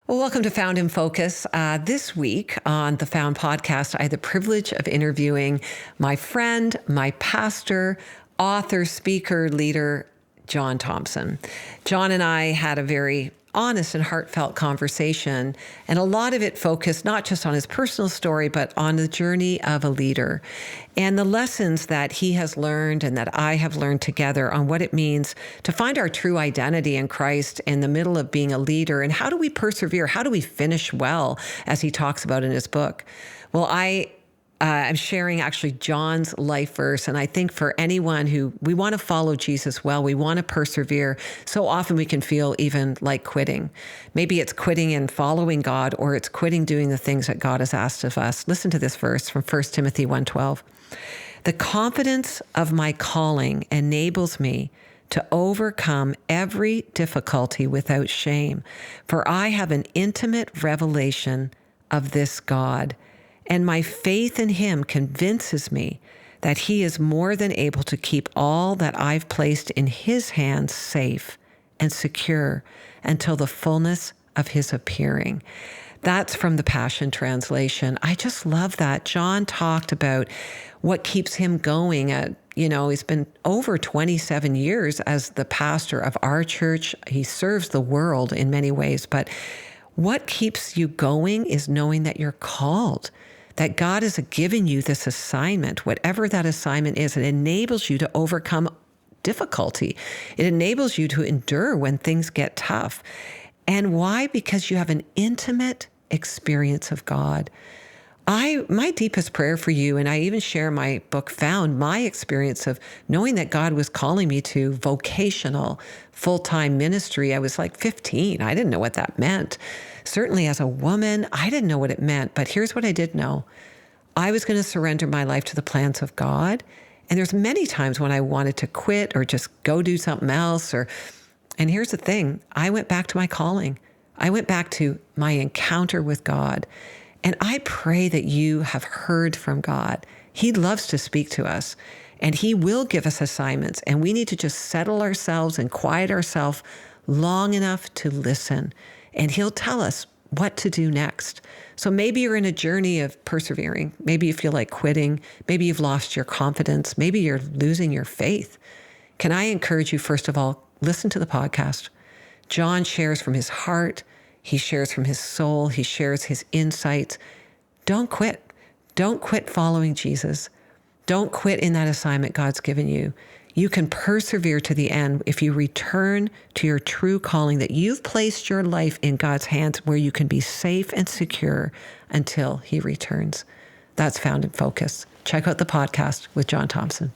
Well, welcome to Found in Focus. This week on the Found podcast, I had the privilege of interviewing my friend, my pastor, author, speaker, leader, Jon Thompson. Jon and I had a very honest and heartfelt conversation, and a lot of it focused not just on his personal story, but on the journey of a leader and the lessons that he has learned and that I have learned together on what it means to find our true identity in Christ in the middle of being a leader. And how do we persevere? How do we finish well, as he talks about in his book? Well, I'm sharing actually Jon's life verse. And I think for anyone who we want to follow Jesus well, we want to persevere. So often we can feel even like quitting. Maybe it's quitting in following God, or it's quitting doing the things that God has asked of us. Listen to this verse from 1 Timothy 1:12. The confidence of my calling enables me to overcome every difficulty without shame, for I have an intimate revelation of this God. And my faith in him convinces me that he is more than able to keep all that I've placed in his hands safe and secure until the fullness of his appearing. That's from the Passion Translation. I just love that. Jon talked about what keeps him going he's been over 27 years as the pastor of our church. He serves the world in many ways, but what keeps you going is knowing that you're called, that God has given you this assignment, whatever that assignment is. It enables you to overcome difficulty. It enables you to endure when things get tough. And why? Because you have an intimate experience of God. My deepest prayer for you, and I even share in my book Found, my experience of knowing that God was calling me to vocational full-time ministry. I was like 15. I didn't know what that meant. Certainly as a woman, I didn't know what it meant, but here's what I did know. I was going to surrender my life to the plans of God. And there's many times when I wanted to quit or just go do something else. And here's the thing. I went back to my calling. I went back to my encounter with God. And I pray that you have heard from God. He loves to speak to us, and he will give us assignments. And we need to just settle ourselves and quiet ourselves long enough to listen. And he'll tell us what to do next. So maybe you're in a journey of persevering. Maybe you feel like quitting. Maybe you've lost your confidence. Maybe you're losing your faith. Can I encourage you, first of all, listen to the podcast. Jon shares from his heart. He shares from his soul. He shares his insights. Don't quit. Don't quit following Jesus. Don't quit in that assignment God's given you. You can persevere to the end if you return to your true calling, that you've placed your life in God's hands where you can be safe and secure until he returns. That's Found in Focus. Check out the podcast with Jon Thompson.